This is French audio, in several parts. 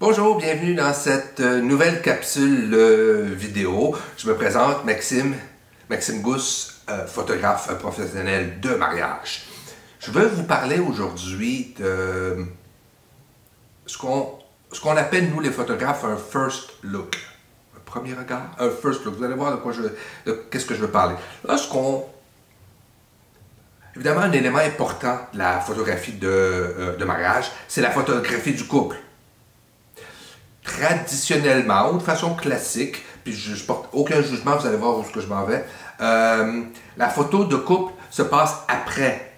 Bonjour, bienvenue dans cette nouvelle capsule vidéo. Je me présente, Maxime Gousse, photographe professionnel de mariage. Je veux vous parler aujourd'hui de ce qu'on appelle, nous les photographes, un first look. Un premier regard, un first look. Vous allez voir qu'est-ce que je veux parler. Évidemment, un élément important de la photographie de mariage, c'est la photographie du couple. Traditionnellement, ou de façon classique, puis je porte aucun jugement, vous allez voir où est-ce que je m'en vais, la photo de couple se passe après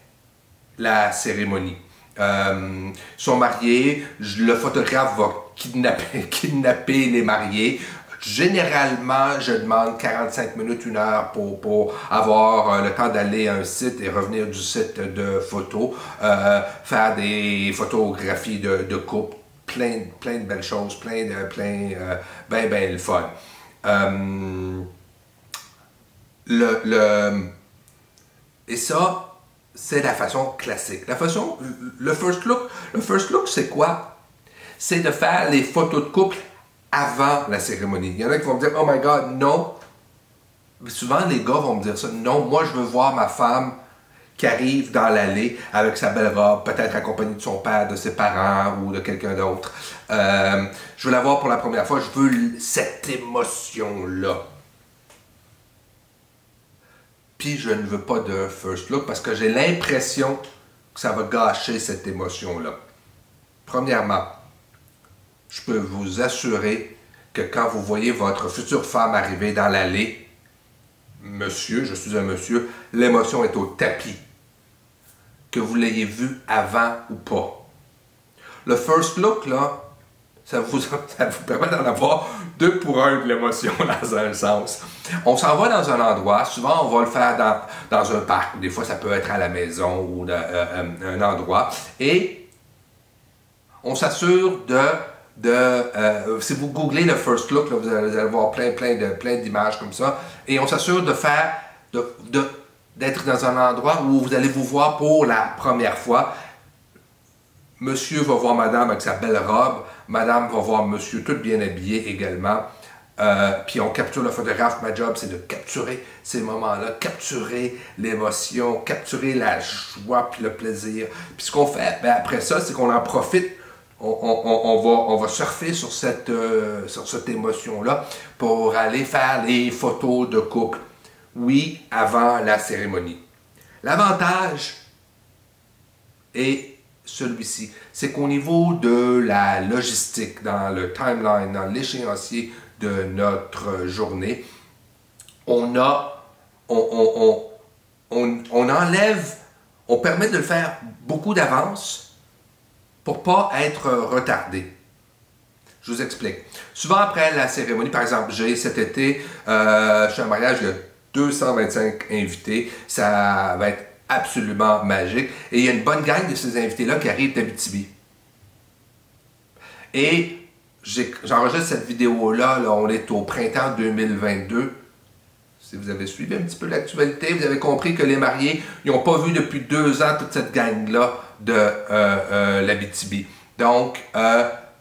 la cérémonie. Ils sont mariés, le photographe va kidnapper les mariés. Généralement, je demande 45 minutes, 1 heure pour avoir le temps d'aller à un site et revenir du site de photos, faire des photographies de couple. Plein de belles choses, ben le fun. Et ça, c'est la façon classique. Le first look, c'est quoi? C'est de faire les photos de couple avant la cérémonie. Il y en a qui vont me dire, oh my God, non. Souvent, les gars vont me dire ça, non, moi je veux voir ma femme qui arrive dans l'allée avec sa belle robe, peut-être accompagnée de son père, de ses parents ou de quelqu'un d'autre. Je veux la voir pour la première fois, je veux cette émotion-là. Puis je ne veux pas de first look parce que j'ai l'impression que ça va gâcher cette émotion-là. Premièrement, je peux vous assurer que quand vous voyez votre future femme arriver dans l'allée, monsieur, je suis un monsieur, l'émotion est au tapis. Que vous l'ayez vu avant ou pas. Le first look, là, ça vous permet d'en avoir 2 pour 1 de l'émotion dans un sens. On s'en va dans un endroit, souvent on va le faire dans un parc, des fois ça peut être à la maison ou un endroit, et on s'assure si vous googlez le first look, là, vous allez voir plein d'images comme ça, et on s'assure d'être dans un endroit où vous allez vous voir pour la première fois. Monsieur va voir madame avec sa belle robe, madame va voir monsieur tout bien habillé également, puis on capture le photographe. Ma job, c'est de capturer ces moments-là, capturer l'émotion, capturer la joie puis le plaisir. Puis ce qu'on fait, après ça, c'est qu'on en profite. On va surfer sur cette émotion-là pour aller faire les photos de couple. Oui, avant la cérémonie. L'avantage est celui-ci. C'est qu'au niveau de la logistique, dans le timeline, dans l'échéancier de notre journée, on permet de le faire beaucoup d'avance pour ne pas être retardé. Je vous explique. Souvent après la cérémonie, par exemple, cet été, je suis à un mariage, il y a 225 invités, ça va être absolument magique. Et il y a une bonne gang de ces invités-là qui arrivent d'Abitibi. Et j'enregistre cette vidéo-là, on est au printemps 2022. Si vous avez suivi un petit peu l'actualité, vous avez compris que les mariés, ils n'ont pas vu depuis 2 ans toute cette gang-là de l'Abitibi. Donc,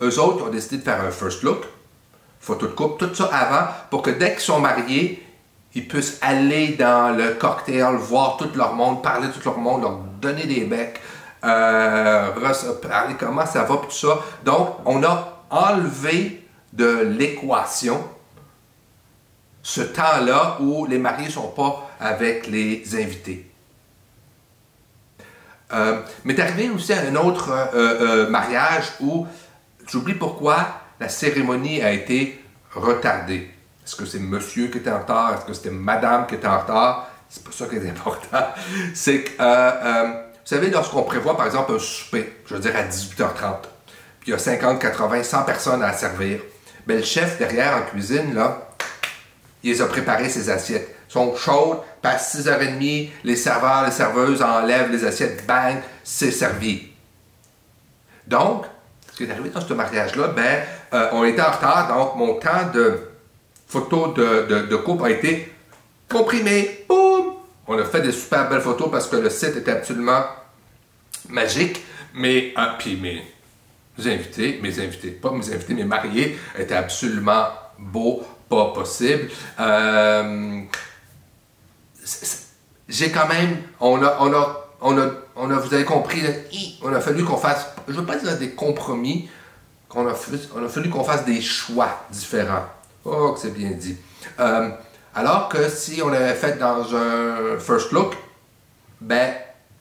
eux autres ont décidé de faire un first look, photo de couple, tout ça avant, pour que dès qu'ils sont mariés, ils puissent aller dans le cocktail, voir tout leur monde, parler à tout leur monde, leur donner des becs, parler comment ça va, tout ça. Donc, on a enlevé de l'équation ce temps-là où les mariés ne sont pas avec les invités. M'est arrivé aussi à un autre mariage où j'oublie pourquoi la cérémonie a été retardée. Est-ce que c'est monsieur qui était en retard? Est-ce que c'était madame qui était en retard? C'est pas ça qui est important. C'est que, vous savez, lorsqu'on prévoit par exemple un souper, je veux dire à 18h30, puis il y a 50, 80, 100 personnes à servir, bien, le chef derrière en cuisine, là, il les a préparé ses assiettes. Elles sont chaudes, puis à 6h30, les serveurs, les serveuses enlèvent les assiettes, bang, c'est servi. Donc, ce qui est arrivé dans ce mariage-là, on était en retard, donc mon temps de photo de couple a été comprimé. Boum! On a fait des super belles photos parce que le site était absolument magique, mais mes mariés étaient absolument beaux, pas possible. J'ai quand même, vous avez compris, on a fallu qu'on fasse, je ne veux pas dire des compromis, on a fallu qu'on fasse des choix différents. Oh, que c'est bien dit. Alors que si on l'avait fait dans un first look, ben,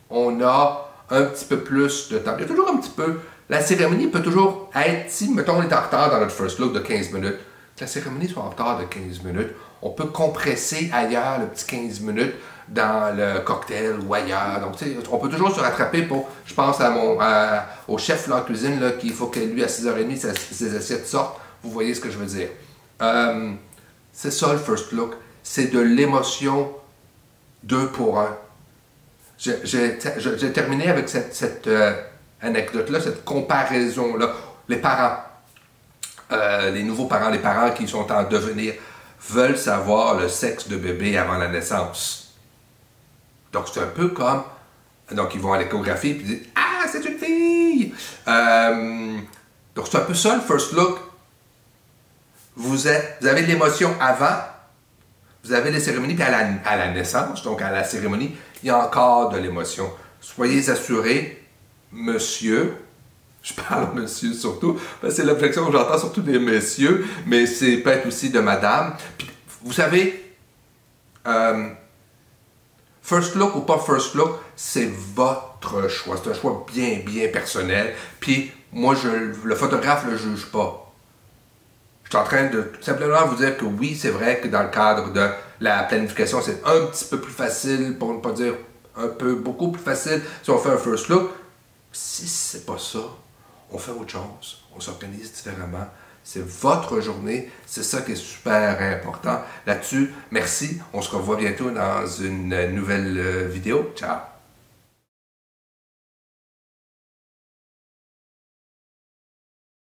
on a un petit peu plus de temps. Il y a toujours un petit peu, la cérémonie peut toujours être, si mettons on est en retard dans notre first look de 15 minutes, que la cérémonie soit en retard de 15 minutes, on peut compresser ailleurs le petit 15 minutes dans le cocktail ou ailleurs. Donc, on peut toujours se rattraper pour, je pense au chef de la cuisine, qu'il faut que lui, à 6h30, ses assiettes sortent. Vous voyez ce que je veux dire. C'est ça le first look. C'est de l'émotion 2 pour 1. J'ai terminé avec cette anecdote-là, cette comparaison-là. Les parents, les nouveaux parents, les parents qui sont en devenir, veulent savoir le sexe de bébé avant la naissance. Donc, c'est un peu comme... Donc, ils vont à l'échographie et disent « Ah, c'est une fille! » Donc, c'est un peu ça, le first look. Vous avez l'émotion avant, vous avez les cérémonies, puis à la naissance, donc à la cérémonie, il y a encore de l'émotion. Soyez assurés, monsieur, je parle monsieur surtout, parce que c'est l'objection que j'entends surtout des messieurs, mais c'est peut-être aussi de madame. Puis, vous savez, first look ou pas first look, c'est votre choix. C'est un choix bien, bien personnel. Puis, moi, le photographe ne le juge pas. Je suis en train de simplement vous dire que oui, c'est vrai que dans le cadre de la planification, c'est un petit peu plus facile, pour ne pas dire beaucoup plus facile, si on fait un first look. Si c'est pas ça, on fait autre chose. On s'organise différemment. C'est votre journée. C'est ça qui est super important. Là-dessus, merci. On se revoit bientôt dans une nouvelle vidéo. Ciao!